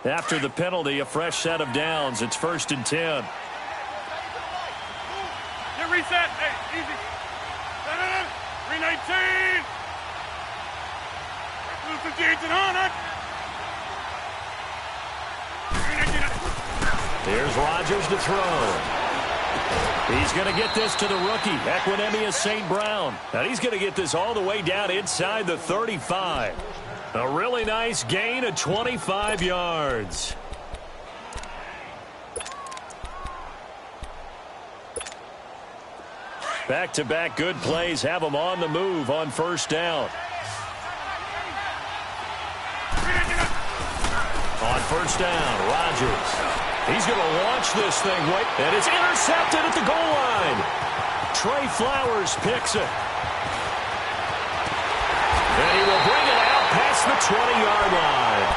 After the penalty, a fresh set of downs. It's 1st and 10. Get reset. Hey, easy. 319. 58 and 100. Here's Rodgers to throw. He's going to get this to the rookie, Equinemius St. Brown. And he's going to get this all the way down inside the 35. A really nice gain of 25 yards. Back-to-back good plays have him on the move on 1st down. On 1st down, Rodgers. He's going to launch this thing, and it's intercepted at the goal line. Trey Flowers picks it. And he will bring it out past the 20-yard line.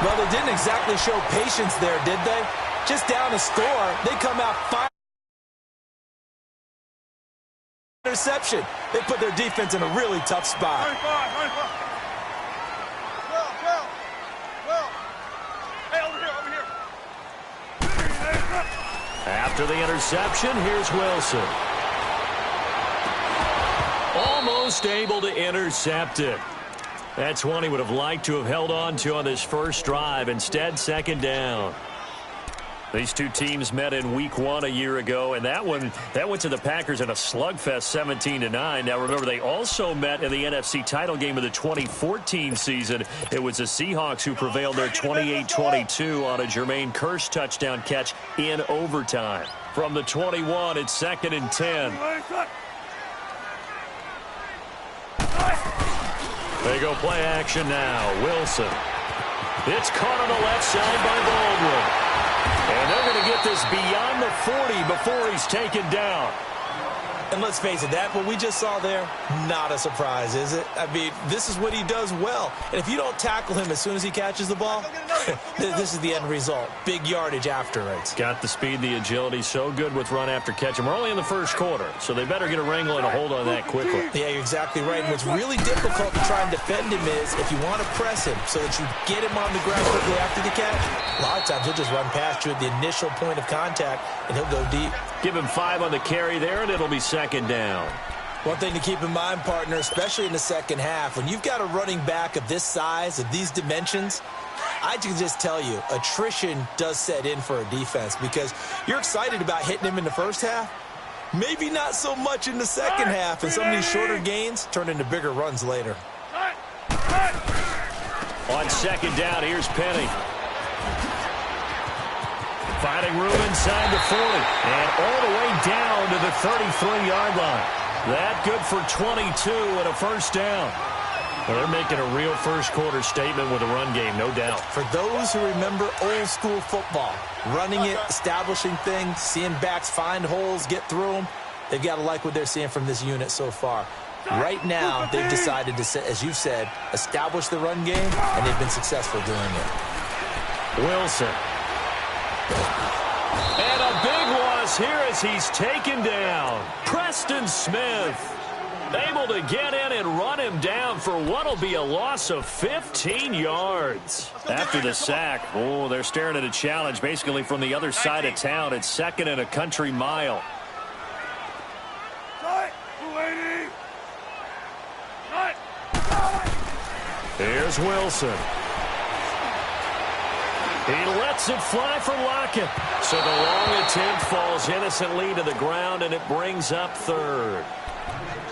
Well, they didn't exactly show patience there, did they? Just down a score, they come out 5. Interception. They put their defense in a really tough spot. 95. After the interception, here's Wilson. Almost able to intercept it. That's one he would have liked to have held on to on this first drive. Instead, 2nd down. These two teams met in Week 1 a year ago, and that went to the Packers in a slugfest 17-9. Now, remember, they also met in the NFC title game of the 2014 season. It was the Seahawks who prevailed there 28-22 on a Jermaine Kearse touchdown catch in overtime. From the 21, it's 2nd and 10. They go play action now. Wilson. It's caught on the left side by Baldwin. And they're going to get this beyond the 40 before he's taken down. And let's face it, that what we just saw there, not a surprise, is it? I mean, this is what he does well. And if you don't tackle him as soon as he catches the ball, this is the end result. Big yardage after it. Got the speed, the agility, so good with run after catch. And we're only in the first quarter, so they better get a wrangle and a hold on that quickly. Yeah, you're exactly right. And what's really difficult to try and defend him is if you want to press him so that you get him on the ground quickly after the catch, a lot of times he'll just run past you at the initial point of contact, and he'll go deep. Give him 5 on the carry there, and it'll be 2nd down. One thing to keep in mind, partner, especially in the second half, when you've got a running back of this size, of these dimensions, I can just tell you, attrition does set in for a defense because you're excited about hitting him in the first half. Maybe not so much in the second half, and some of these shorter gains turn into bigger runs later. On 2nd down, here's Penny. Finding room inside the 40. And all the way down to the 33-yard line. That good for 22 and a 1st down. Well, they're making a real first-quarter statement with a run game, no doubt. For those who remember old-school football, running it, establishing things, seeing backs find holes, get through them, they've got to like what they're seeing from this unit so far. Right now, they've decided to, as you said, establish the run game, and they've been successful doing it. Wilson. And a big loss here as he's taken down. Preston Smith able to get in and run him down for what will be a loss of 15 yards. After the sack, they're staring at a challenge basically from the other side of town. It's 2nd and a country mile. Here's Wilson. He lets it fly for Lockett. So the long attempt falls innocently to the ground, and it brings up 3rd.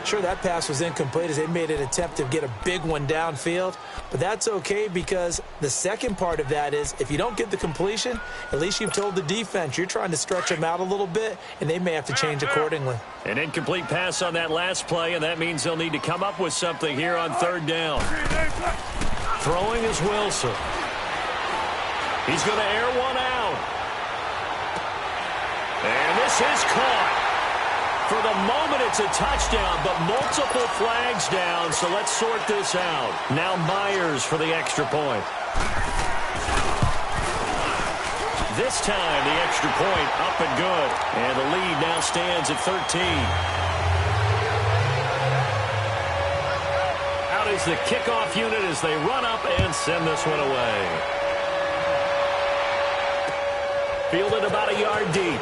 Sure, that pass was incomplete as they made an attempt to get a big one downfield. But that's okay because the second part of that is if you don't get the completion, at least you've told the defense you're trying to stretch them out a little bit, and they may have to change accordingly. An incomplete pass on that last play, and that means they'll need to come up with something here on 3rd down. Throwing is Wilson. He's going to air one out. And this is caught. For the moment, it's a touchdown, but multiple flags down, so let's sort this out. Now Myers for the extra point. This time, the extra point up and good. And the lead now stands at 13. Out is the kickoff unit as they run up and send this one away. Fielded about a yard deep.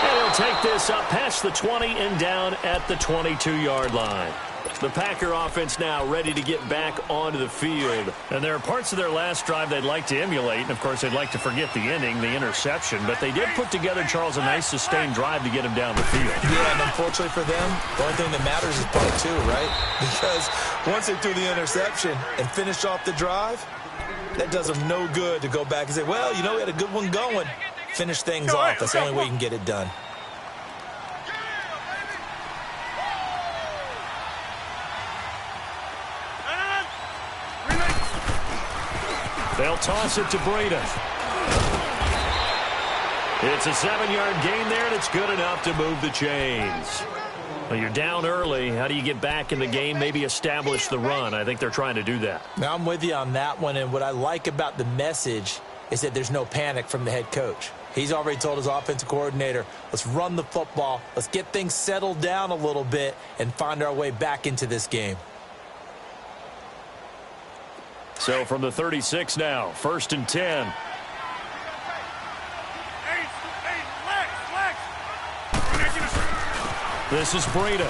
And he'll take this up past the 20 and down at the 22-yard line. The Packer offense now ready to get back onto the field. And there are parts of their last drive they'd like to emulate. And, of course, they'd like to forget the ending, the interception. But they did put together, Charles, a nice sustained drive to get him down the field. Yeah, and unfortunately for them, the only thing that matters is part two, right? Because once they threw the interception and finished off the drive, that does them no good to go back and say, well, you know, we had a good one going. Finish things off. That's the only way you can get it done. They'll toss it to Breida. It's a 7-yard gain there, and it's good enough to move the chains. Well, you're down early. How do you get back in the game, maybe establish the run? I think they're trying to do that. Now, I'm with you on that one, and what I like about the message is that there's no panic from the head coach. He's already told his offensive coordinator, let's run the football, let's get things settled down a little bit and find our way back into this game. So from the 36 now, 1st and 10. This is Breida.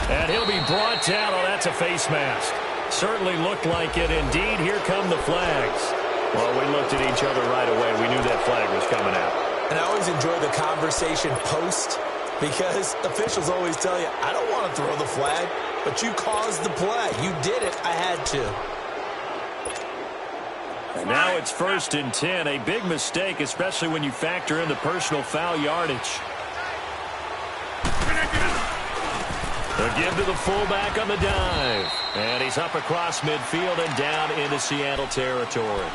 And he'll be brought down. Oh, that's a face mask. Certainly looked like it. Indeed, here come the flags. Well, we looked at each other right away. We knew that flag was coming out. And I always enjoy the conversation post because officials always tell you, I don't want to throw the flag, but you caused the play. You did it. I had to. And now it's 1st and 10. A big mistake, especially when you factor in the personal foul yardage. They'll give to the fullback on the dive. And he's up across midfield and down into Seattle territory.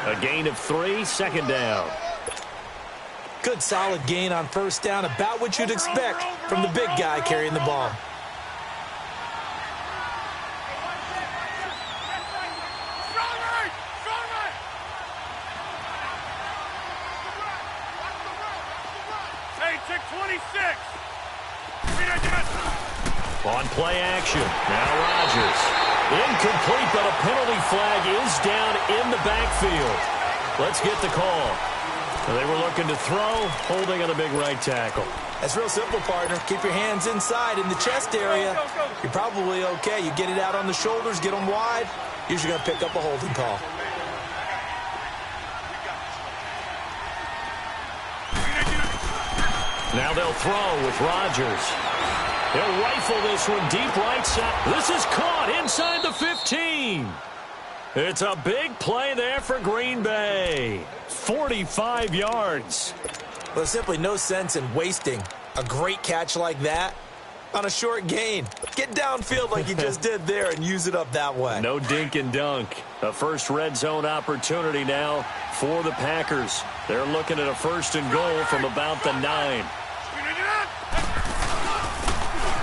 A gain of 3, 2nd down. Good solid gain on 1st down, about what you'd expect from the big guy carrying the ball. On play action. Now Rodgers. Incomplete, but a penalty flag is down in the backfield. Let's get the call. They were looking to throw, holding on the big right tackle. That's real simple, partner. Keep your hands inside in the chest area. You're probably okay. You get it out on the shoulders, get them wide. Usually going to pick up a holding call. Now they'll throw with Rodgers. He'll rifle this one deep right side. This is caught inside the 15. It's a big play there for Green Bay. 45 yards. Well, there's simply no sense in wasting a great catch like that on a short gain. Get downfield like you just did there and use it up that way. No dink and dunk. A first red zone opportunity now for the Packers. They're looking at a 1st and goal from about the 9.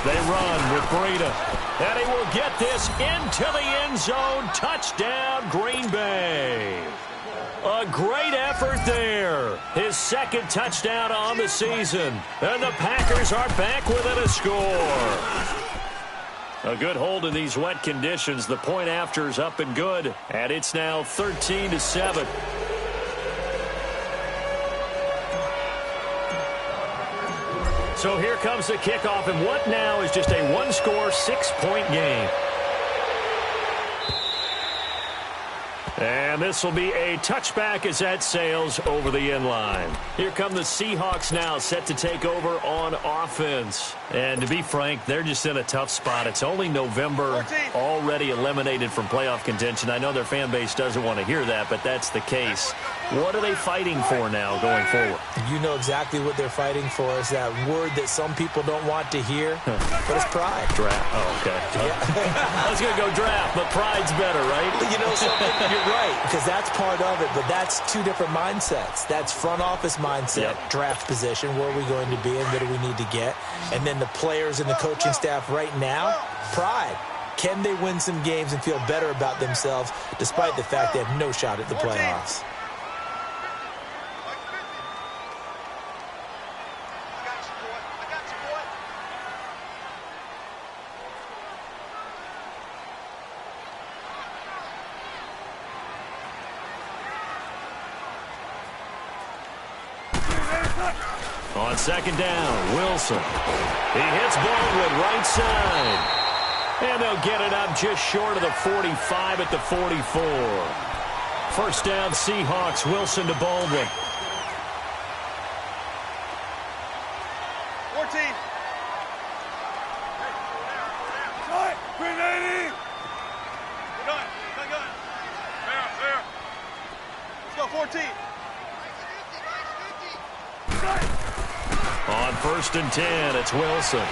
They run with Breida. And he will get this into the end zone. Touchdown, Green Bay. A great effort there. His 2nd touchdown on the season. And the Packers are back within a score. A good hold in these wet conditions. The point after is up and good. And it's now 13-7. So here comes the kickoff, and what now is just a one-score, 6-point game. And this will be a touchback as that sails over the end line. Here come the Seahawks now, set to take over on offense. And to be frank, they're just in a tough spot. It's only November, already eliminated from playoff contention. I know their fan base doesn't want to hear that, but that's the case. What are they fighting for now going forward? You know exactly what they're fighting for. Is that word that some people don't want to hear, but it's pride. Draft. Oh, okay. Yeah. I was going to go draft, but pride's better, right? You know something? You're right, because that's part of it, but that's two different mindsets. That's front office mindset, draft position, where are we going to be and what do we need to get? And then the players and the coaching staff right now, pride. Can they win some games and feel better about themselves despite the fact they have no shot at the playoffs? On second down, Wilson. He hits Baldwin right side. And they'll get it up just short of the 45 at the 44. First down, Seahawks. Wilson to Baldwin. 14. Shot. 380. We're done. Gun. There. Let's go, 14. On first and 10, it's Wilson.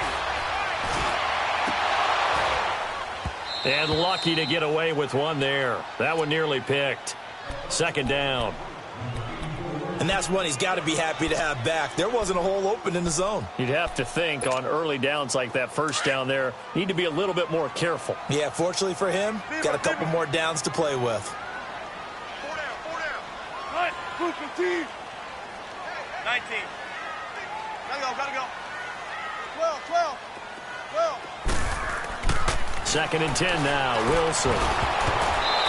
And lucky to get away with one there. That one nearly picked. Second down. And that's one he's got to be happy to have back. There wasn't a hole open in the zone. You'd have to think on early downs like that first down there, need to be a little bit more careful. Yeah, fortunately for him, got a couple more downs to play with. 4 down. Cut. 15. 19. Gotta go. 12. Second and 10 now, Wilson.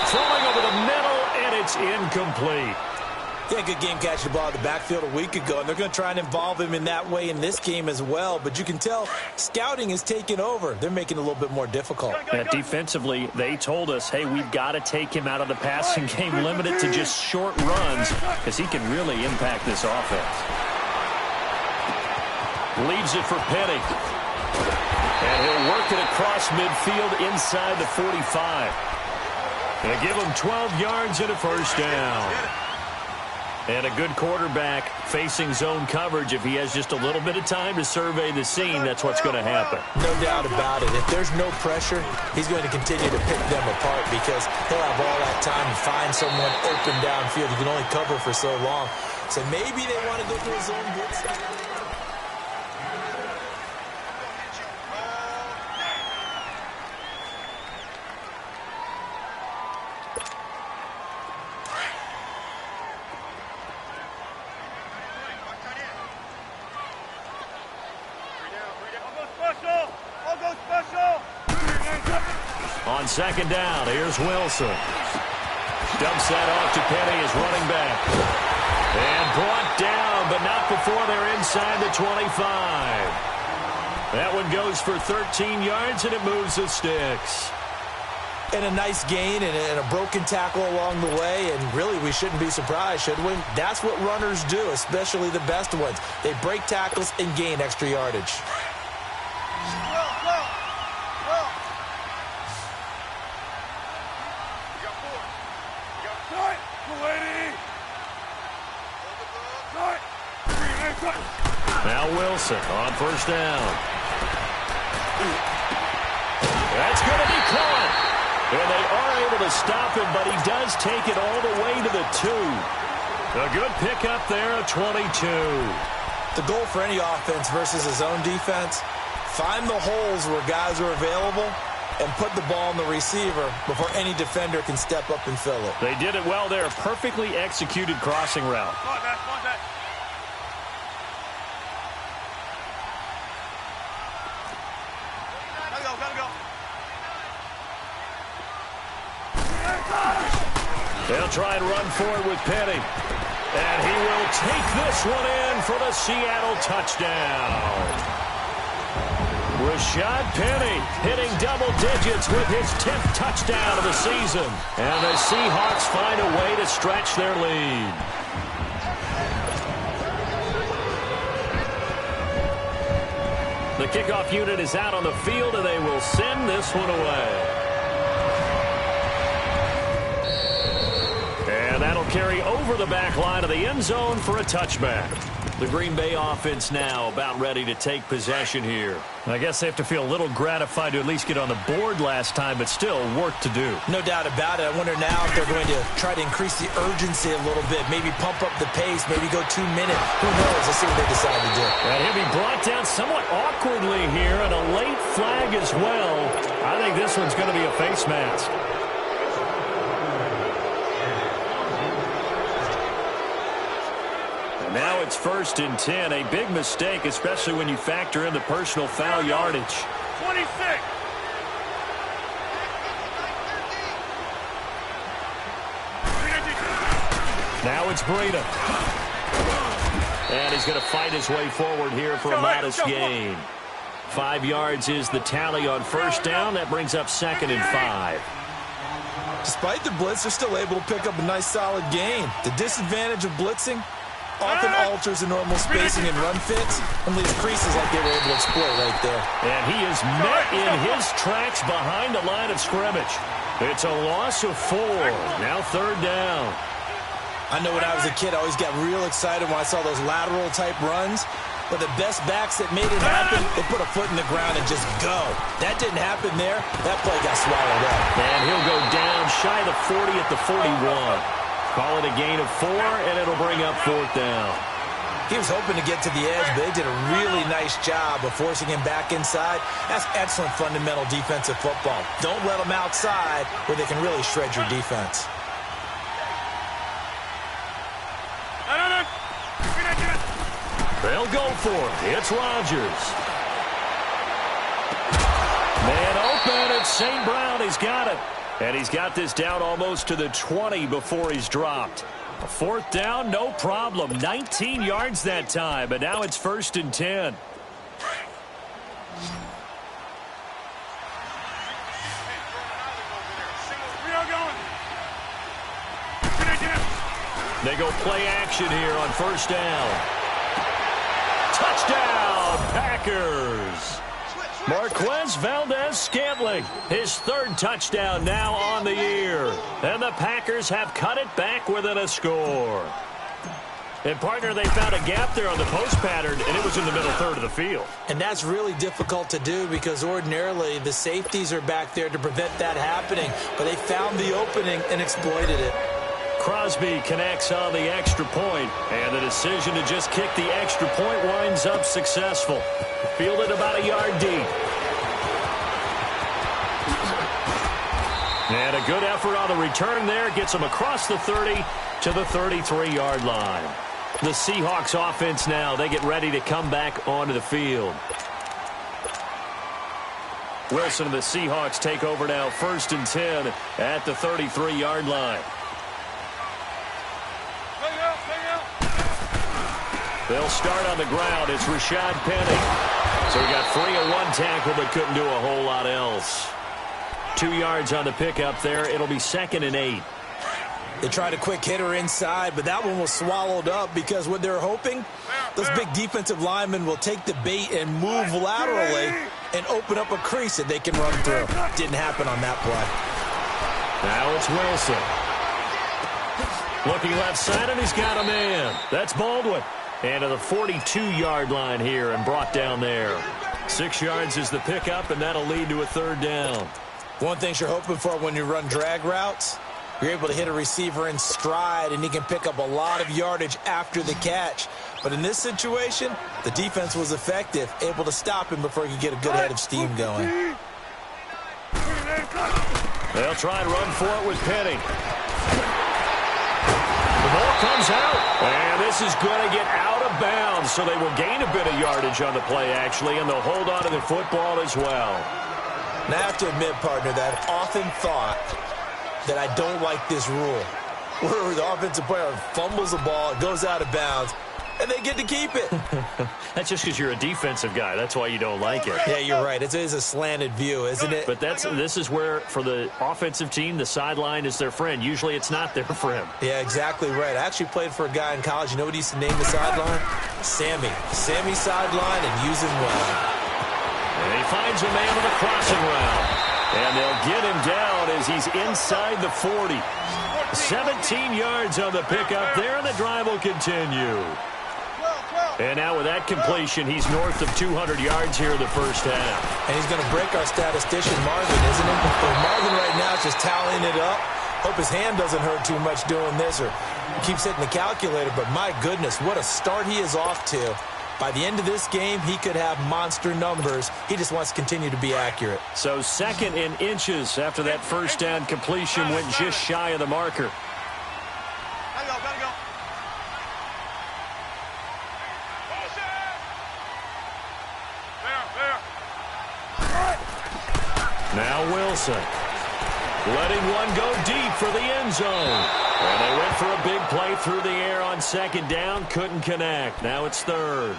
Throwing over the middle, and it's incomplete. Yeah, good game catching the ball in the backfield a week ago, and they're going to try and involve him in that way in this game as well. But you can tell scouting is taking over. They're making it a little bit more difficult. Defensively, they told us, hey, we've got to take him out of the passing game, limit it to just short runs, because he can really impact this offense. Leaves it for Petty. And he'll work it across midfield inside the 45. They give him 12 yards and a first down. And a good quarterback facing zone coverage. If he has just a little bit of time to survey the scene, that's what's going to happen. No doubt about it. If there's no pressure, he's going to continue to pick them apart because he'll have all that time to find someone open downfield. He can only cover for so long. So maybe they want to go to a zone blitz. On second down, here's Wilson. Dumps that off to Petty as running back. And brought down, but not before they're inside the 25. That one goes for 13 yards, and it moves the sticks. And a nice gain and a broken tackle along the way, and really we shouldn't be surprised, should we? That's what runners do, especially the best ones. They break tackles and gain extra yardage. Now Wilson on first down. That's going to be caught. And they are able to stop him, but he does take it all the way to the 2. A good pickup there at 22. The goal for any offense versus his own defense, find the holes where guys are available and put the ball in the receiver before any defender can step up and fill it. They did it well there. Perfectly executed crossing route. They'll try and run forward with Petty. And he will take this one in for the Seattle touchdown. Rashad Penny hitting double digits with his 10th touchdown of the season. And the Seahawks find a way to stretch their lead. The kickoff unit is out on the field, and they will send this one away. And that'll carry over the back line of the end zone for a touchback. The Green Bay offense now about ready to take possession here. I guess they have to feel a little gratified to at least get on the board last time, but still work to do. No doubt about it. I wonder now if they're going to try to increase the urgency a little bit, maybe pump up the pace, maybe go 2 minutes. Who knows? Let's see what they decide to do. And he'll be brought down somewhat awkwardly here, and a late flag as well. I think this one's going to be a face mask. Now it's first and 10, a big mistake, especially when you factor in the personal foul yardage. 26. Now it's Breida. And he's going to fight his way forward here for a modest gain. 5 yards is the tally on first down. That brings up 2nd and 5. Despite the blitz, they're still able to pick up a nice solid gain. The disadvantage of blitzing often alters the normal spacing and run fits and leaves creases like they were able to exploit right there. And he is met in his tracks behind the line of scrimmage. It's a loss of 4. Now 3rd down. I know when I was a kid, I always got real excited when I saw those lateral-type runs. But the best backs that made it happen, they put a foot in the ground and just go. That didn't happen there. That play got swallowed up. And he'll go down shy of the 40 at the 41. Call it a gain of 4, and it'll bring up 4th down. He was hoping to get to the edge, but they did a really nice job of forcing him back inside. That's excellent fundamental defensive football. Don't let them outside where they can really shred your defense. They'll go for it. It's Rodgers. Man open. It's St. Brown. He's got it. And he's got this down almost to the 20 before he's dropped. A 4th down, no problem. 19 yards that time, but now it's 1st and 10. They go play action here on 1st down. Touchdown, Packers. Marquez Valdez-Scantling, his 3rd touchdown now on the year. And the Packers have cut it back within a score. And, partner, they found a gap there on the post pattern, and it was in the middle 3rd of the field. And that's really difficult to do because ordinarily the safeties are back there to prevent that happening. But they found the opening and exploited it. Crosby connects on the extra point, and the decision to just kick the extra point winds up successful. Fielded about a yard deep. And a good effort on the return there gets them across the 30 to the 33-yard line. The Seahawks offense now, they get ready to come back onto the field. Wilson and the Seahawks take over now 1st and 10 at the 33-yard line. They'll start on the ground. It's Rashad Penny. So he got 3 on 1 tackle, but couldn't do a whole lot else. 2 yards on the pickup there. It'll be 2nd and 8. They tried a quick hitter inside, but that one was swallowed up because what they're hoping, those big defensive linemen will take the bait and move laterally and open up a crease that they can run through. Didn't happen on that play. Now it's Wilson. Looking left side, and he's got a man. That's Baldwin. And to the 42-yard line here and brought down there. 6 yards is the pickup, and that'll lead to a 3rd down. One thing you're hoping for when you run drag routes, you're able to hit a receiver in stride, and he can pick up a lot of yardage after the catch. But in this situation, the defense was effective, able to stop him before he could get a good head of steam going. They'll try and run for it with Penny. The ball comes out, and this is going to get out of bounds, so they will gain a bit of yardage on the play, actually, and they'll hold on to the football as well. Now, I have to admit, partner, that I've often thought that I don't like this rule, where the offensive player fumbles the ball, it goes out of bounds, and they get to keep it. That's just because you're a defensive guy. That's why you don't like it. Yeah, you're right. It is a slanted view, isn't it? But this is where, for the offensive team, the sideline is their friend. Usually it's not there for him. Yeah, exactly right. I actually played for a guy in college. You know what he used to name the sideline? Sammy. Sammy sideline, and use him well. And he finds a man with a crossing route. And they'll get him down as he's inside the 40. 17 yards on the pickup there, and the drive will continue. And now with that completion, he's north of 200 yards here in the first half. And he's going to break our statistician, Marvin, isn't he? So Marvin right now is just tallying it up. Hope his hand doesn't hurt too much doing this or keeps hitting the calculator. But my goodness, what a start he is off to. By the end of this game, he could have monster numbers. He just wants to continue to be accurate. So 2nd in inches after that first down completion went just shy of the marker. Gotta go. Now Wilson letting one go deep for the end zone. And they went for a big play through the air on second down. Couldn't connect. Now it's third.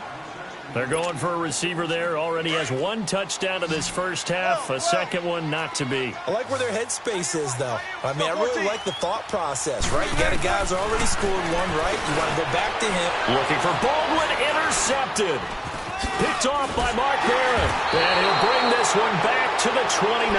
They're going for a receiver there. Already has one touchdown in this first half. A second one not to be. I like where their headspace is, though. I mean, I really like the thought process, right? You got a guy who's already scored one, right? You want to go back to him. Looking for Baldwin. Intercepted. Picked off by Mark Barron. And he'll bring this one back to the 29.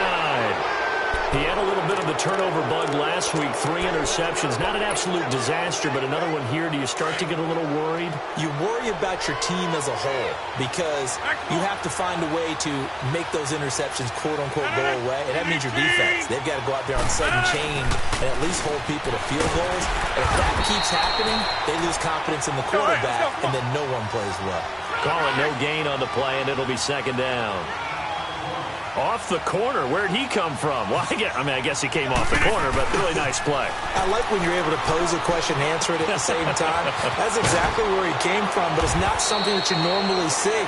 He had a little bit of the turnover bug last week. 3 interceptions. Not an absolute disaster, but another one here. Do you start to get a little worried? You worry about your team as a whole because you have to find a way to make those interceptions, quote-unquote, go away. And that means your defense. They've got to go out there on sudden change and at least hold people to field goals. And if that keeps happening, they lose confidence in the quarterback, and then no one plays well. Call it no gain on the play, and it'll be second down. Off the corner. Where'd he come from? Well, I guess he came off the corner, but really nice play. I like when you're able to pose a question and answer it at the same time. That's exactly where he came from, but it's not something that you normally see.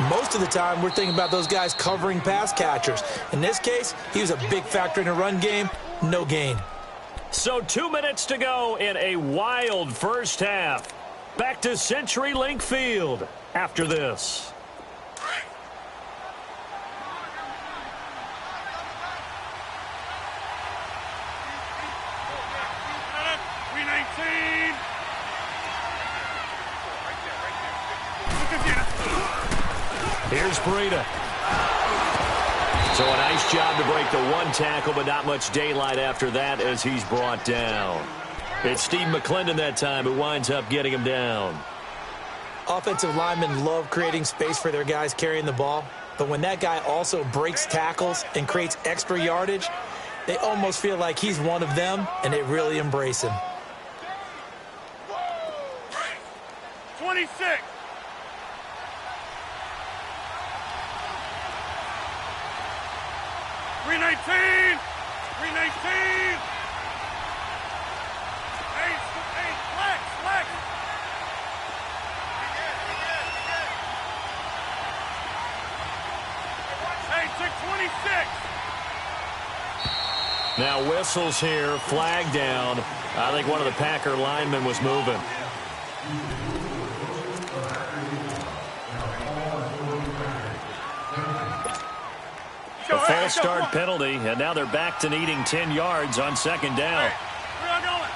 Most of the time, we're thinking about those guys covering pass catchers. In this case, he was a big factor in the run game. No gain. So 2 minutes to go in a wild first half. Back to CenturyLink Field after this. Here's Breida. So a nice job to break the one tackle, but not much daylight after that as he's brought down. It's Steve McClendon that time who winds up getting him down. Offensive linemen love creating space for their guys carrying the ball, but when that guy also breaks tackles and creates extra yardage, they almost feel like he's one of them, and they really embrace him. 26. Hey, flex. Hey, 626. Now whistles here, flag down. I think one of the Packer linemen was moving. A false start penalty, and now they're back to needing 10 yards on second down. Hey, where are going?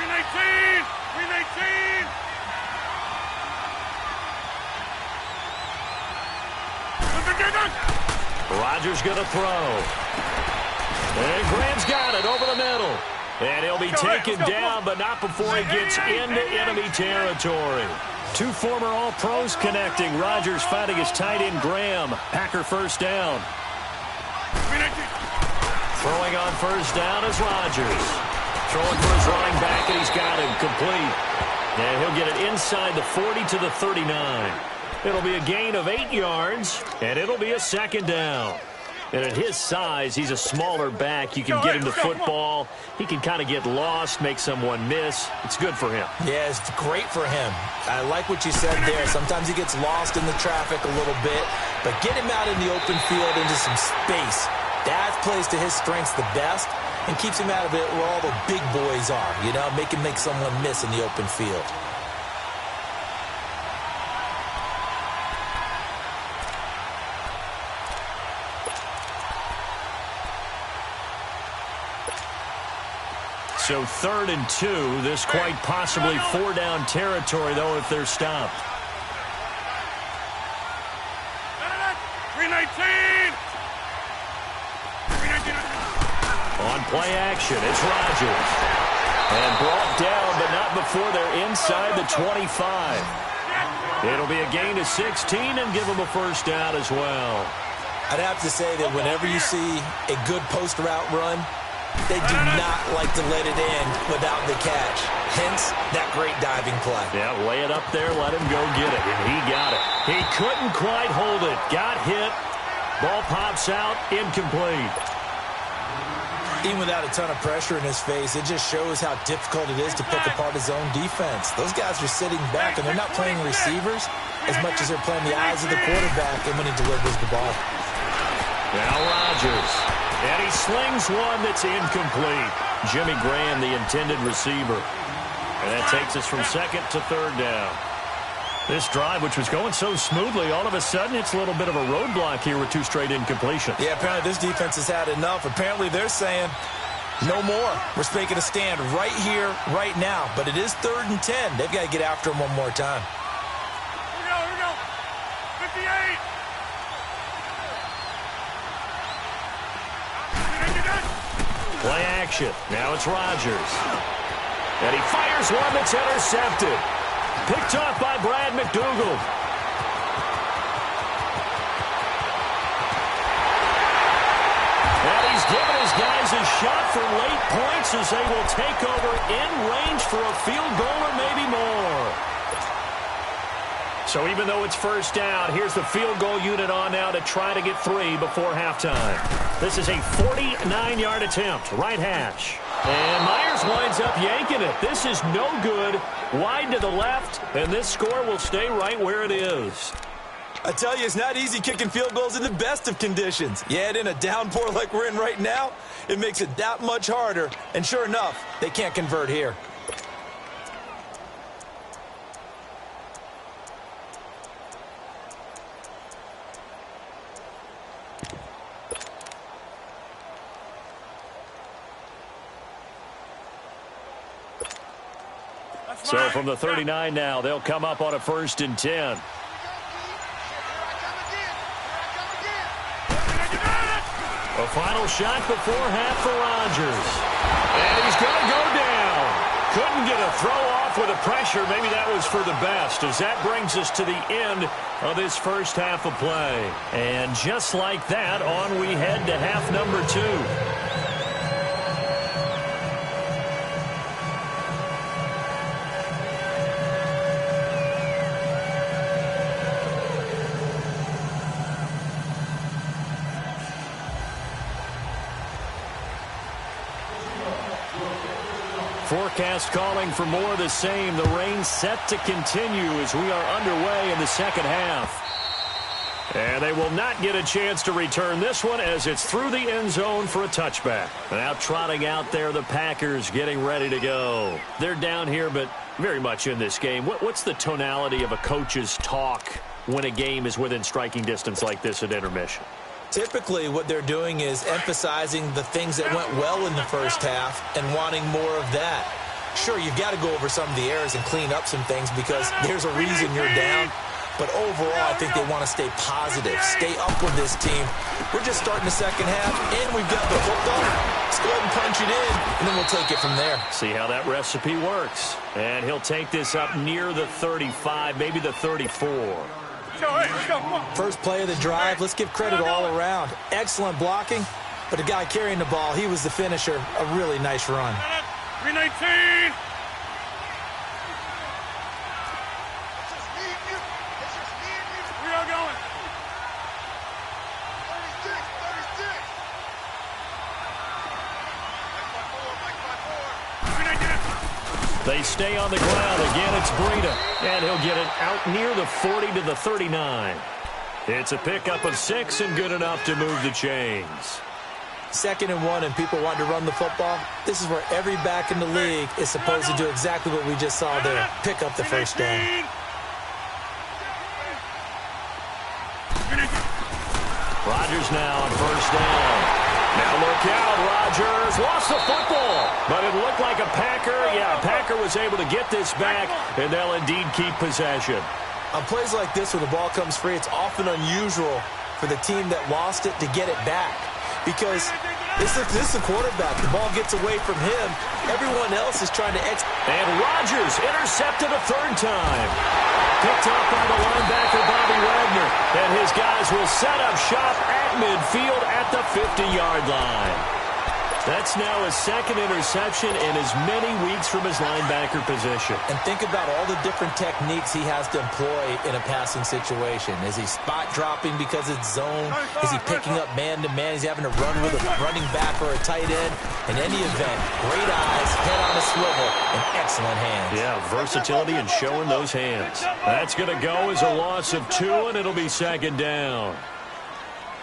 319. Rodgers going to throw. And Graham's got it over the middle. And he'll be taken down, but not before he gets into enemy territory. 2 former All-Pros connecting. Rodgers fighting his tight end Graham. Packer first down. Throwing on first down is Rodgers. Throwing for his running back, and he's got him complete. And he'll get it inside the 40 to the 39. It'll be a gain of 8 yards, and it'll be a second down. And at his size, he's a smaller back. You can get him the football. He can kind of get lost, make someone miss. It's good for him. Yeah, it's great for him. I like what you said there. Sometimes he gets lost in the traffic a little bit, but get him out in the open field into some space. That plays to his strengths the best and keeps him out of it where all the big boys are, you know, make someone miss in the open field. So 3rd and 2. This quite possibly 4-down territory, though, if they're stopped. 319. On play action, it's Rodgers. And brought down, but not before they're inside the 25. It'll be a gain of 16 and give them a first down as well. I'd have to say that whenever you see a good post route run, they do not like to let it in without the catch. Hence, that great diving play. Yeah, lay it up there, let him go get it, and he got it. He couldn't quite hold it. Got hit. Ball pops out, incomplete. Even without a ton of pressure in his face, it just shows how difficult it is to pick apart his own defense. Those guys are sitting back, and they're not playing receivers as much as they're playing the eyes of the quarterback and when he delivers the ball. Now Rodgers. And he slings one that's incomplete. Jimmy Graham, the intended receiver. And that takes us from second to third down. This drive, which was going so smoothly, all of a sudden it's a little bit of a roadblock here with 2 straight incompletions. Yeah, apparently this defense has had enough. Apparently they're saying, no more. We're making a stand right here, right now. But it is 3rd and 10. They've got to get after him one more time. Here we go. 58. Play action. Now it's Rodgers. And he fires one that's intercepted. Picked off by Brad McDougal. And he's given his guys a shot for late points as they will take over in range for a field goal or maybe more. So even though it's first down, here's the field goal unit on now to try to get 3 before halftime. This is a 49-yard attempt, right hash. And Myers winds up yanking it. This is no good. Wide to the left, and this score will stay right where it is. I tell you, it's not easy kicking field goals in the best of conditions. Yet in a downpour like we're in right now, it makes it that much harder. And sure enough, they can't convert here. So from the 39 now, they'll come up on a 1st and 10. A final shot before half for Rodgers. And he's going to go down. Couldn't get a throw off with the pressure. Maybe that was for the best, as that brings us to the end of this first half of play. And just like that, on we head to half number 2. Forecast calling for more of the same. The rain set to continue as we are underway in the second half. And they will not get a chance to return this one as it's through the end zone for a touchback. Now trotting out there, the Packers getting ready to go. They're down here, but very much in this game. What's the tonality of a coach's talk when a game is within striking distance like this at intermission? Typically, what they're doing is emphasizing the things that went well in the first half and wanting more of that. Sure, you've got to go over some of the errors and clean up some things because there's a reason you're down. But overall, I think they want to stay positive, stay up with this team. We're just starting the second half, and we've got the football. Let's go ahead and punch it in, and then we'll take it from there. See how that recipe works. And he'll take this up near the 35, maybe the 34. First play of the drive, let's give credit all around. Excellent blocking, but the guy carrying the ball, he was the finisher. A really nice run. 319. We are going. 36. They stay on the ground. Again, it's Breida. And he'll get it out near the 40 to the 39. It's a pickup of 6 and good enough to move the chains. 2nd and 1 and people want to run the football. This is where every back in the league is supposed to do exactly what we just saw there. Pick up the first down. Rodgers now on first down. Now look out, Rodgers lost the football, but it looked like a Packer. Yeah, a Packer was able to get this back, and they'll indeed keep possession. On plays like this where the ball comes free, it's often unusual for the team that lost it to get it back because this is the quarterback. The ball gets away from him. Everyone else is trying to And Rodgers intercepted a 3rd time. Picked up by the linebacker, Bobby Wagner. And his guys will set up shop at midfield at the 50-yard line. That's now his 2nd interception in as many weeks from his linebacker position. And think about all the different techniques he has to employ in a passing situation. Is he spot dropping because it's zone? Is he picking up man-to-man? Is he having to run with a running back or a tight end? In any event, great eyes, head on a swivel, and excellent hands. Yeah, versatility and showing those hands. That's going to go as a loss of 2, and it'll be 2nd down.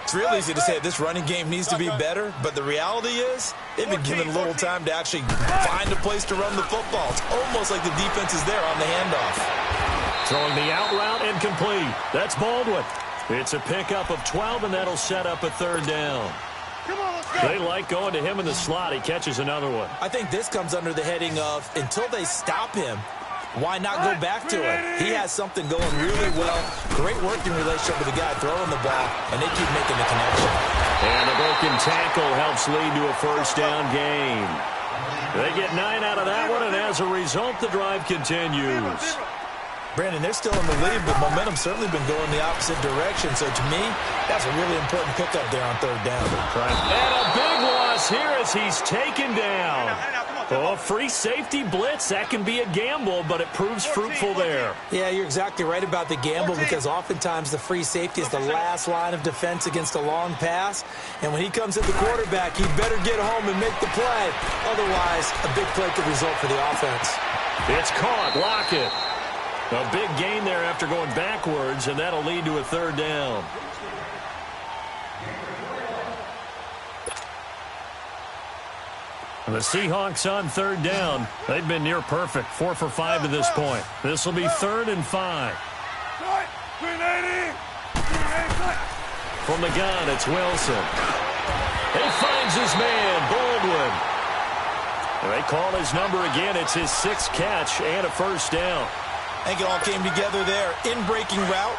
It's real easy to say this running game needs to be better, but the reality is they've been given little time to actually find a place to run the football. It's almost like the defense is there on the handoff. Throwing the out route incomplete. That's Baldwin. It's a pickup of 12, and that'll set up a third down. Come on, let's go. They like going to him in the slot. He catches another one. I think this comes under the heading of until they stop him, why not go back to it? He has something going really well. Great working relationship with the guy throwing the ball, and they keep making the connection. And the broken tackle helps lead to a first down gain. They get 9 out of that one, and as a result, the drive continues. Brandon, they're still in the lead, but momentum's certainly been going the opposite direction. So to me, that's a really important pickup there on third down. And a big loss here as he's taken down. Oh, free safety blitz, that can be a gamble, but it proves fruitful there. Yeah, you're exactly right about the gamble because oftentimes the free safety is the last line of defense against a long pass. And when he comes at the quarterback, he better get home and make the play. Otherwise, a big play could result for the offense. It's caught. Lockett. A big gain there after going backwards, and that'll lead to a third down. The Seahawks on third down. They've been near perfect, 4 for 5 to this point. This will be 3rd and 5. From the gun, it's Wilson. He finds his man, Baldwin. They call his number again. It's his 6th catch and a first down. I think it all came together there. In-breaking route,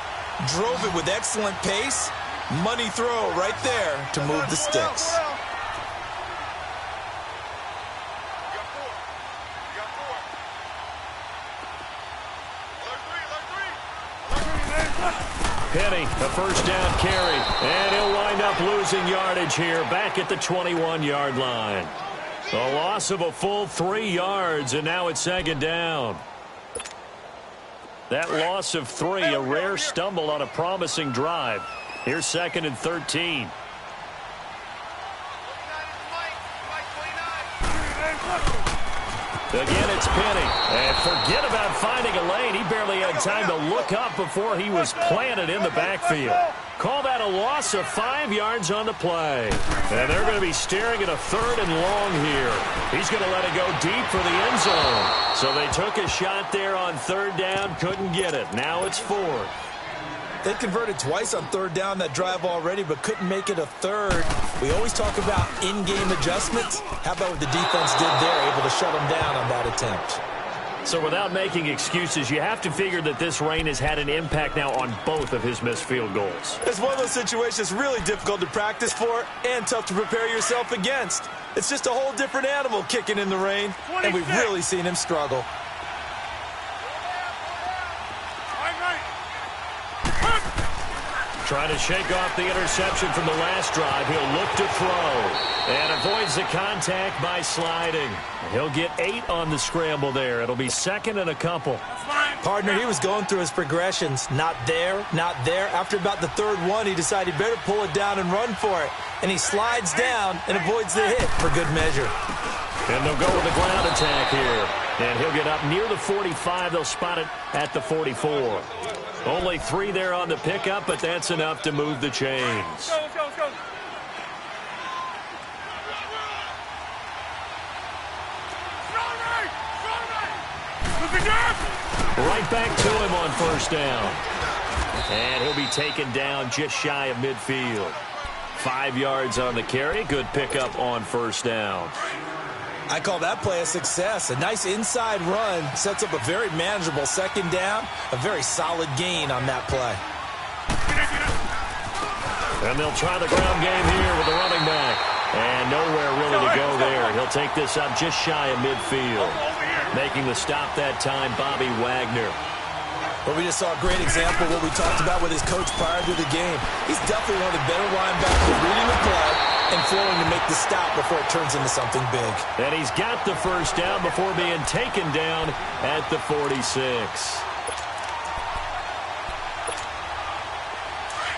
drove it with excellent pace. Money throw right there to move the sticks. Penny, a first down carry, and he'll wind up losing yardage here back at the 21-yard line. A loss of a full 3 yards, and now it's 2nd down. That loss of 3, a rare stumble on a promising drive. Here's 2nd and 13. Again, it's Penny. And forget about finding a lane. He barely had time to look up before he was planted in the backfield. Call that a loss of 5 yards on the play. And they're going to be staring at a 3rd and long here. He's going to let it go deep for the end zone. So they took a shot there on 3rd down, couldn't get it. Now it's 4th. They converted twice on 3rd down that drive already, but couldn't make it a 3rd. We always talk about in-game adjustments. How about what the defense did there, able to shut them down on that attempt? So without making excuses, you have to figure that this rain has had an impact now on both of his missed field goals. It's one of those situations really difficult to practice for and tough to prepare yourself against. It's just a whole different animal kicking in the rain, and we've really seen him struggle. Trying to shake off the interception from the last drive. He'll look to throw and avoids the contact by sliding. He'll get 8 on the scramble there. It'll be 2nd and a couple. Partner, he was going through his progressions. Not there, not there. After about the 3rd one, he decided he better pull it down and run for it. And he slides down and avoids the hit for good measure. And they'll go with the ground attack here. And he'll get up near the 45. They'll spot it at the 44. Only 3 there on the pickup, but that's enough to move the chains. Let's go, let's go, let's go. Right back to him on 1st down. And he'll be taken down just shy of midfield. 5 yards on the carry. Good pickup on 1st down. I call that play a success. A nice inside run sets up a very manageable 2nd down. A very solid gain on that play. And they'll try the ground game here with the running back. And nowhere really to go there. He'll take this up just shy of midfield. Making the stop that time, Bobby Wagner. But we just saw a great example of what we talked about with his coach prior to the game. He's definitely one of the better linebackers reading the play and flowing to make the stop before it turns into something big. And he's got the 1st down before being taken down at the 46.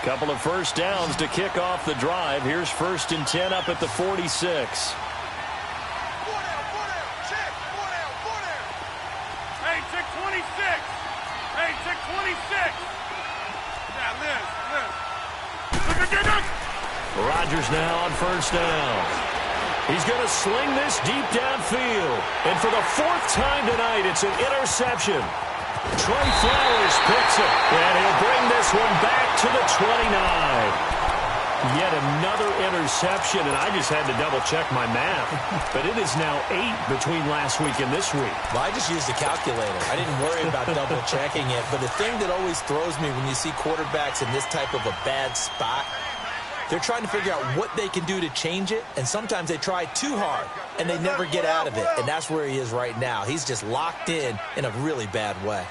Couple of 1st downs to kick off the drive. Here's 1st and 10 up at the 46. Hey, check 26. Hey, check 26. Yeah, Liz. Look. Rodgers now on first down. He's going to sling this deep downfield. And for the fourth time tonight, it's an interception. Trey Flowers picks it, and he'll bring this one back to the 29. Yet another interception, and I just had to double-check my math. But it is now 8 between last week and this week. Well, I just used a calculator. I didn't worry about double-checking it. But the thing that always throws me when you see quarterbacks in this type of a bad spot, they're trying to figure out what they can do to change it, and sometimes they try too hard, and they never get out of it. And that's where he is right now. He's just locked in a really bad way.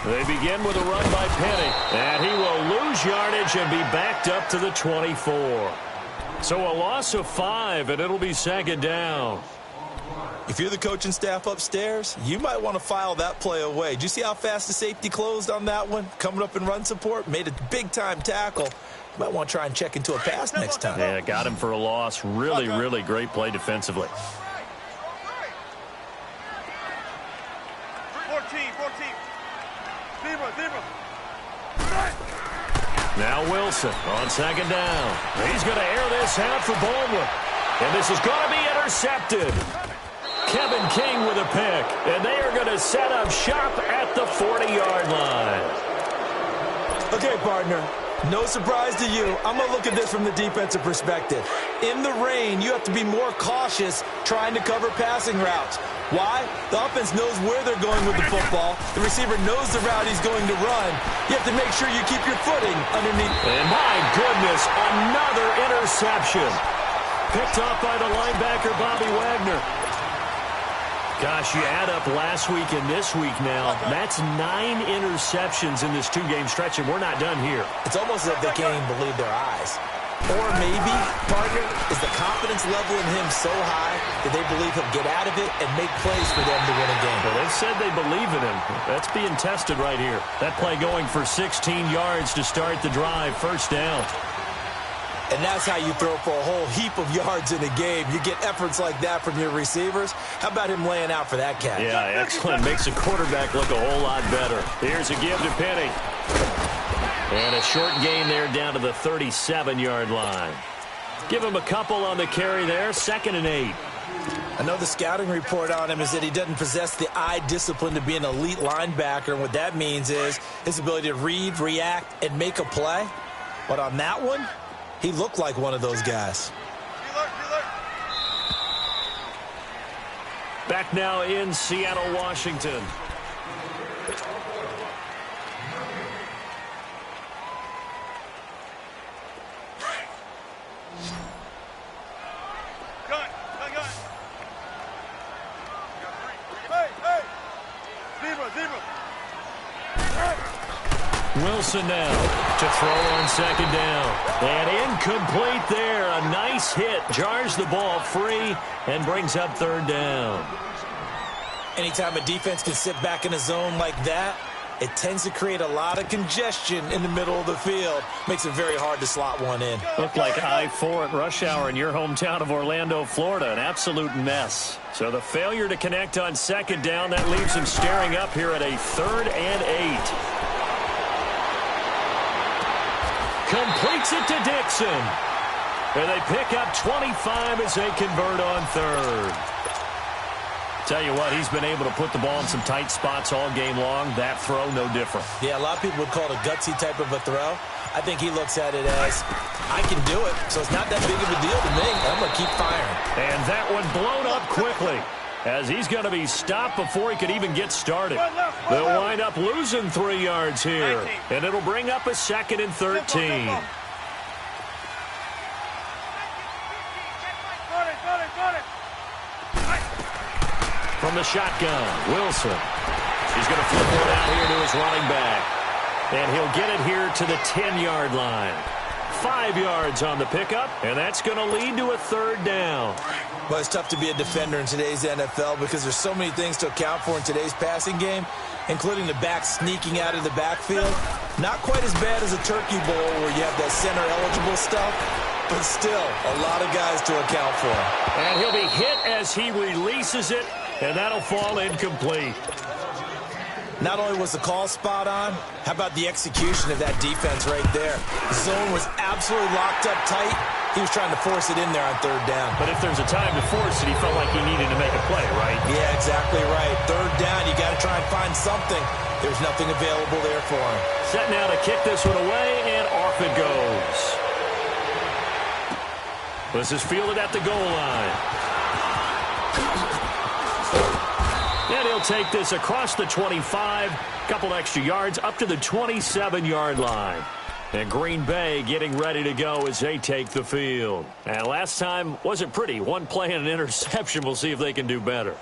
They begin with a run by Penny, and he will lose yardage and be backed up to the 24. So a loss of 5, and it'll be second down. If you're the coaching staff upstairs, you might want to file that play away. Did you see how fast the safety closed on that one? Coming up in run support, made a big-time tackle. You might want to try and check into a pass next time. Yeah, got him for a loss. Really, really great play defensively. 14. Zebra. Now Wilson on second down. He's going to air this out for Baldwin. And this is going to be intercepted. Kevin King with a pick. And they are going to set up shop at the 40-yard line. Okay, partner. No surprise to you. I'm going to look at this from the defensive perspective. In the rain, you have to be more cautious trying to cover passing routes. Why? The offense knows where they're going with the football. The receiver knows the route he's going to run. You have to make sure you keep your footing underneath. And my goodness, another interception. Picked off by the linebacker, Bobby Wagner. Gosh, you add up last week and this week now. That's 9 interceptions in this two-game stretch, and we're not done here. It's almost as if they can't even believe their eyes. Or maybe, partner, is the confidence level in him so high that they believe he'll get out of it and make plays for them to win a game. Well, they've said they believe in him. That's being tested right here. That play going for 16 yards to start the drive. First down. And that's how you throw for a whole heap of yards in a game. You get efforts like that from your receivers. How about him laying out for that catch? Yeah, excellent. Makes the quarterback look a whole lot better. Here's a give to Penny. And a short gain there down to the 37-yard line. Give him a couple on the carry there. 2nd and 8. I know the scouting report on him is that he doesn't possess the eye discipline to be an elite linebacker. And what that means is his ability to read, react, and make a play. But on that one, he looked like one of those guys. Back now in Seattle, Washington. Wilson now to throw on second down. And incomplete there. A nice hit. Jars the ball free and brings up third down. Anytime a defense can sit back in a zone like that, it tends to create a lot of congestion in the middle of the field. Makes it very hard to slot one in. Looked like I-4 at rush hour in your hometown of Orlando, Florida. An absolute mess. So the failure to connect on second down, that leaves him staring up here at a 3rd and 8. Completes it to Dixon. And they pick up 25 as they convert on 3rd. Tell you what, he's been able to put the ball in some tight spots all game long. That throw, no different. Yeah, a lot of people would call it a gutsy type of a throw. I think he looks at it as, I can do it, so it's not that big of a deal to me. I'm going to keep firing. And that one blown up quickly, as he's going to be stopped before he could even get started. They'll wind up losing 3 yards here, and it'll bring up a 2nd and 13. From the shotgun, Wilson. He's going to flip one out here to his running back. And he'll get it here to the 10-yard line. 5 yards on the pickup, and that's going to lead to a 3rd down. Well, it's tough to be a defender in today's NFL because there's so many things to account for in today's passing game, including the back sneaking out of the backfield. Not quite as bad as a turkey bowl where you have that center-eligible stuff, but still a lot of guys to account for. And he'll be hit as he releases it, and that'll fall incomplete. Not only was the call spot on, how about the execution of that defense right there? The zone was absolutely locked up tight. He was trying to force it in there on third down. But if there's a time to force it, he felt like he needed to make a play, right? Yeah, exactly right. Third down, you got to try and find something. There's nothing available there for him. Set now to kick this one away, and off it goes. This is fielded at the goal line. And he'll take this across the 25, couple extra yards up to the 27-yard line. And Green Bay getting ready to go as they take the field. And last time wasn't pretty. One play and an interception. We'll see if they can do better.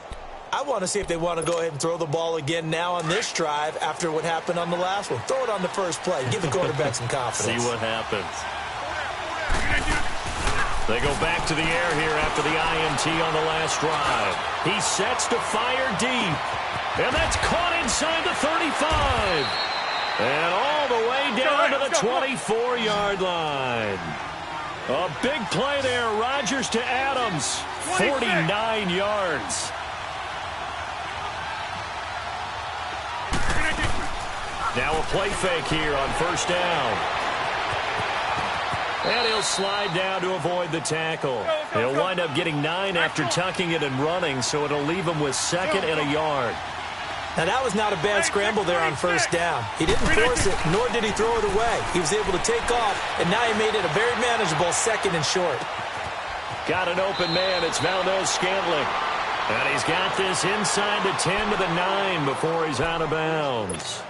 I want to see if they want to go ahead and throw the ball again now on this drive after what happened on the last one. Throw it on the first play. Give the quarterback some confidence. See what happens. They go back to the air here after the INT on the last drive. He sets to fire deep. And that's caught inside the 35. And all the way down to the 24-yard line. A big play there. Rodgers to Adams. 49 yards. Now a play fake here on first down. And he'll slide down to avoid the tackle. He'll wind up getting 9 after tucking it and running, so it'll leave him with second and a yard. Now, that was not a bad scramble there on first down. He didn't force it, nor did he throw it away. He was able to take off, and now he made it a very manageable second and short. Got an open man. It's Valdez-Scantling. And he's got this inside the 10 to the 9 before he's out of bounds.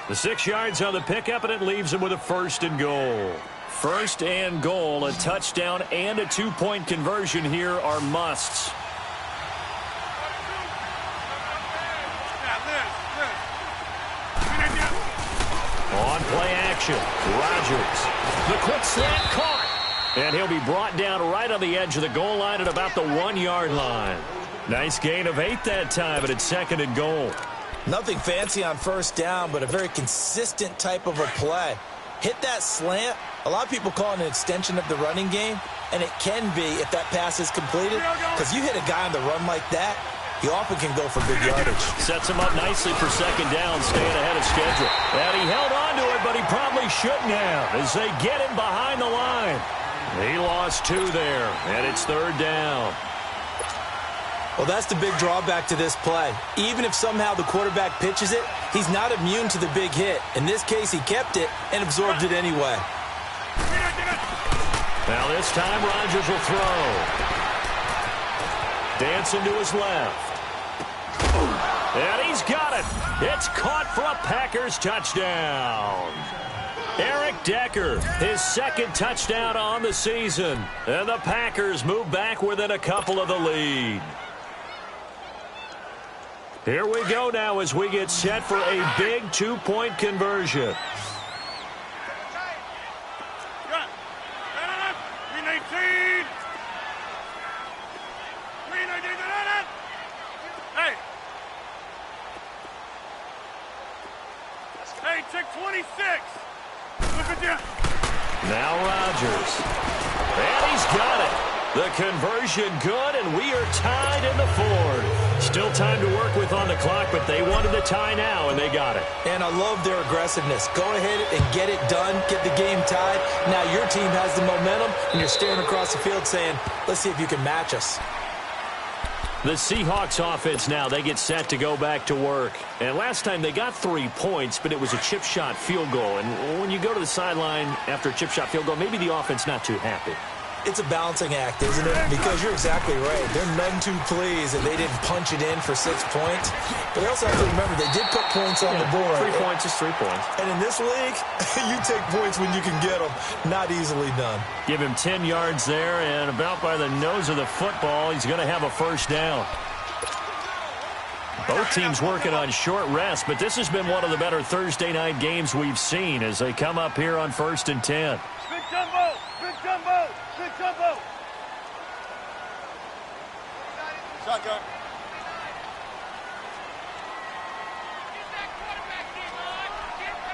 The 6 yards on the pickup, and it leaves him with a first and goal. First and goal, a touchdown and a 2-point conversion here are musts. On play action, Rodgers. The quick slant caught. And he'll be brought down right on the edge of the goal line at about the 1-yard line. Nice gain of 8 that time, but it's second and goal. Nothing fancy on first down, but a very consistent type of a play. Hit that slant. A lot of people call it an extension of the running game, and it can be if that pass is completed, because you hit a guy on the run like that, he often can go for big yardage. Sets him up nicely for second down, staying ahead of schedule. And he held on to it, but he probably shouldn't have as they get him behind the line. He lost 2 there, and it's third down. Well, that's the big drawback to this play. Even if somehow the quarterback pitches it, he's not immune to the big hit. In this case, he kept it and absorbed it anyway. Now this time, Rodgers will throw. Dancing to his left. And he's got it. It's caught for a Packers touchdown. Eric Decker, his second touchdown on the season. And the Packers move back within a couple of the lead. Here we go now as we get set for a big 2-point conversion. Hey, check 26. Look at you. Now Rodgers. And he's got it. The conversion good, and we are tied in the fourth. Still time to work with on the clock, but they wanted the tie now, and they got it. And I love their aggressiveness. Go ahead and get it done, get the game tied. Now your team has the momentum, and you're staring across the field saying, let's see if you can match us. The Seahawks offense now, they get set to go back to work. And last time they got 3 points, but it was a chip shot field goal. And when you go to the sideline after a chip shot field goal, maybe the offense not too happy. It's a balancing act, isn't it? Because you're exactly right. They're none too pleased that they didn't punch it in for 6 points. But they also have to remember they did put points on the board. 3 points is 3 points. And in this league, you take points when you can get them. Not easily done. Give him 10 yards there, and about by the nose of the football, he's going to have a first down. Both teams working on short rest, but this has been one of the better Thursday night games we've seen as they come up here on 1st and 10. Big jumbo! Big jumbo! Big jumbo! Shotgun.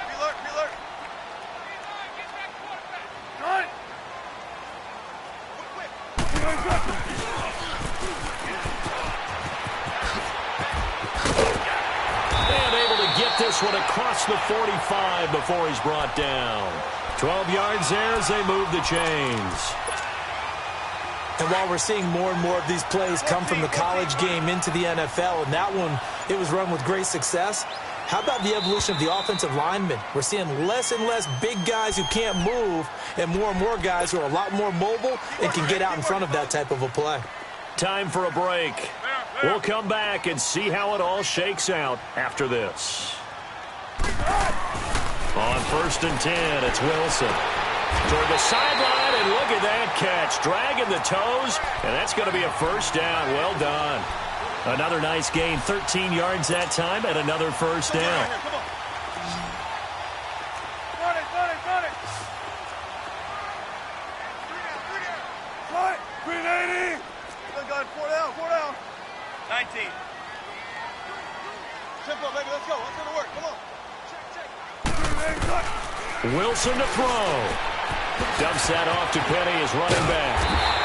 Be alert, be alert. Run! Quick, And able to get this one across the 45 before he's brought down. 12 yards there as they move the chains. And while we're seeing more and more of these plays come from the college game into the NFL, and that one, it was run with great success, how about the evolution of the offensive linemen? We're seeing less and less big guys who can't move and more guys who are a lot more mobile and can get out in front of that type of a play. Time for a break. We'll come back and see how it all shakes out after this. On 1st and 10, it's Wilson. Toward the sideline, and look at that catch. Dragging the toes, and that's going to be a first down. Well done. Another nice gain, 13 yards that time, and another first down. Four down. 19. Tempo, baby, let's go. Let's go to work. Come on. Check. Wilson to throw. Dumps that off to Penny, his running back.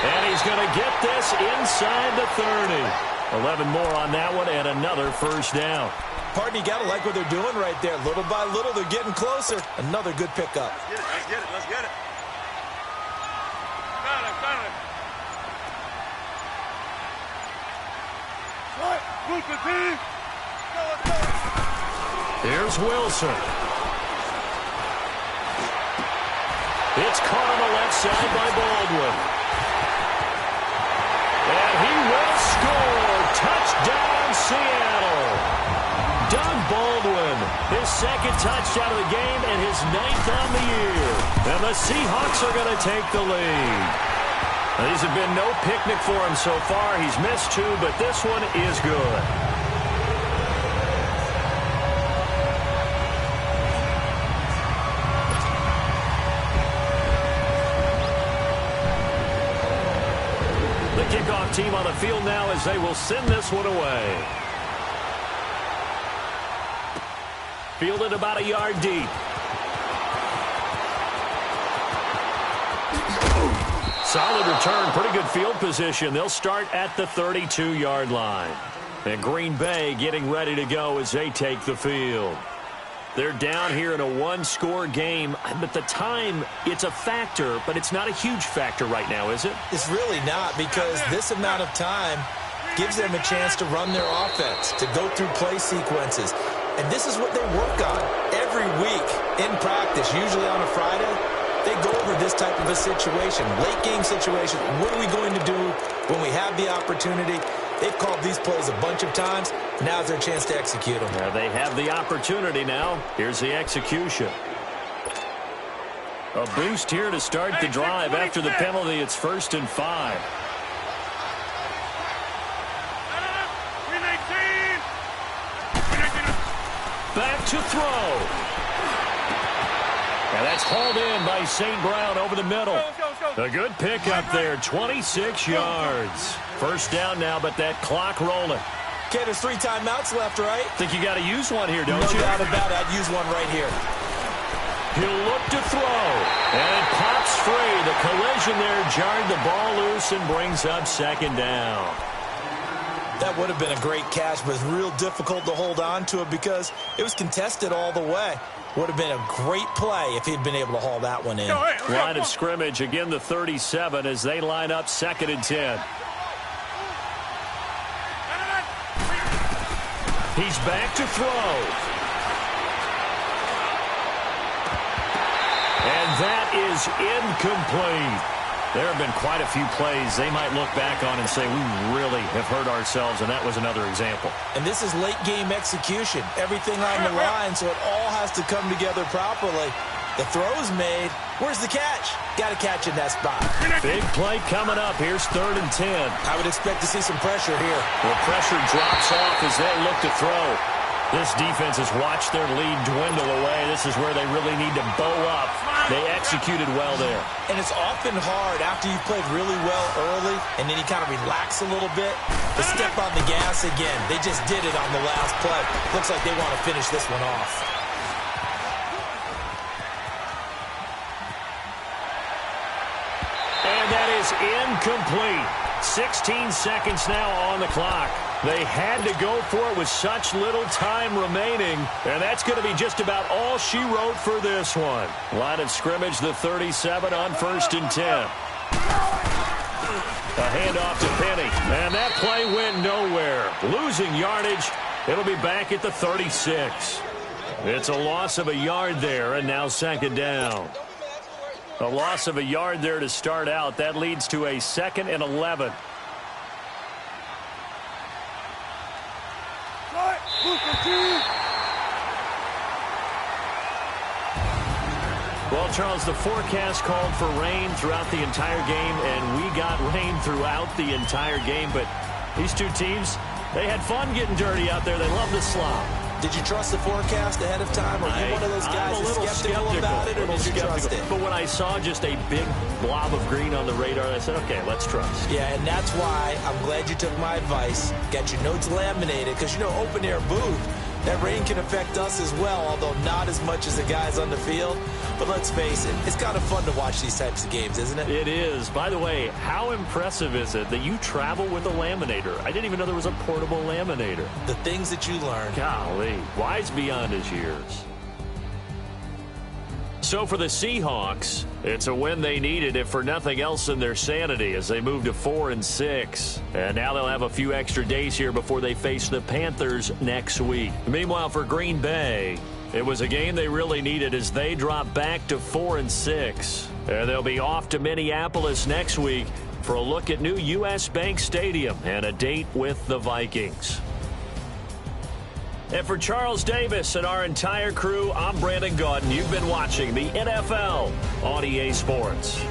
And he's going to get this inside the 30. 11 more on that one, and another first down. Pardon, you got to like what they're doing right there. Little by little, they're getting closer. Another good pickup. Let's get it. Got it. Here's Wilson. It's caught on the left side by Baldwin. And he will score. Touchdown, Seattle. Doug Baldwin, his second touchdown of the game and his 9th on the year. And the Seahawks are going to take the lead. Now, these have been no picnic for him so far. He's missed 2, but this one is good. The kickoff team on the field now as they will send this one away. Fielded about a yard deep. Solid return, pretty good field position. They'll start at the 32-yard line. And Green Bay getting ready to go as they take the field. They're down here in a one-score game. But the time, it's a factor, but it's not a huge factor right now, is it? It's really not, because this amount of time gives them a chance to run their offense, to go through play sequences. And this is what they work on every week in practice, usually on a Friday. They go over this type of a situation, late game situation. What are we going to do when we have the opportunity? They've called these plays a bunch of times. Now's their chance to execute them. Now they have the opportunity now. Here's the execution. A boost here to start the drive. After the penalty, it's 1st and 5. Back to throw. And that's hauled in by St. Brown over the middle. A good pickup there, 26 yards. First down now, but that clock rolling. Okay, there's 3 timeouts left, right? Think you got to use one here, don't you? No doubt about it. I'd use one right here. He'll look to throw. And it pops free. The collision there jarred the ball loose and brings up 2nd down. That would have been a great catch, but it's real difficult to hold on to it because it was contested all the way. Would have been a great play if he'd been able to haul that one in. Line of scrimmage, again the 37 as they line up 2nd and 10. He's back to throw. And that is incomplete. There have been quite a few plays they might look back on and say, we really have hurt ourselves, and that was another example. And this is late game execution. Everything on the line, so it all has to come together properly. The throw's made. Where's the catch? Got to catch in that spot. Big play coming up. Here's 3rd and 10. I would expect to see some pressure here. The pressure drops off as they look to throw. This defense has watched their lead dwindle away. This is where they really need to bow up. They executed well there. And it's often hard after you've played really well early and then you kind of relax a little bit to step on the gas again. They just did it on the last play. Looks like they want to finish this one off. And that is incomplete. 16 seconds now on the clock. They had to go for it with such little time remaining, and that's going to be just about all she wrote for this one. Line of scrimmage, the 37 on 1st and 10. A handoff to Penny, and that play went nowhere. Losing yardage, it'll be back at the 36. It's a loss of a yard there, and now 2nd down. A loss of a yard there to start out. That leads to a 2nd and 11. Well, Charles, the forecast called for rain throughout the entire game, and we got rain throughout the entire game. But these two teams, they had fun getting dirty out there. They love the slop. Did you trust the forecast ahead of time? Or are you one of those guys that's skeptical about it, or did you trust it? But when I saw just a big blob of green on the radar, I said, okay, let's trust. Yeah, and that's why I'm glad you took my advice. Got your notes laminated, because, you know, open-air booth, that rain can affect us as well, although not as much as the guys on the field. But let's face it, it's kind of fun to watch these types of games, isn't it? It is. By the way, how impressive is it that you travel with a laminator? I didn't even know there was a portable laminator. The things that you learn. Golly, wise beyond his years. So for the Seahawks, it's a win they needed, if for nothing else than their sanity, as they move to 4-6. And now they'll have a few extra days here before they face the Panthers next week. Meanwhile, for Green Bay, it was a game they really needed as they drop back to 4-6. And they'll be off to Minneapolis next week for a look at new U.S. Bank Stadium and a date with the Vikings. And for Charles Davis and our entire crew, I'm Brandon Gaudin. You've been watching the NFL on EA Sports.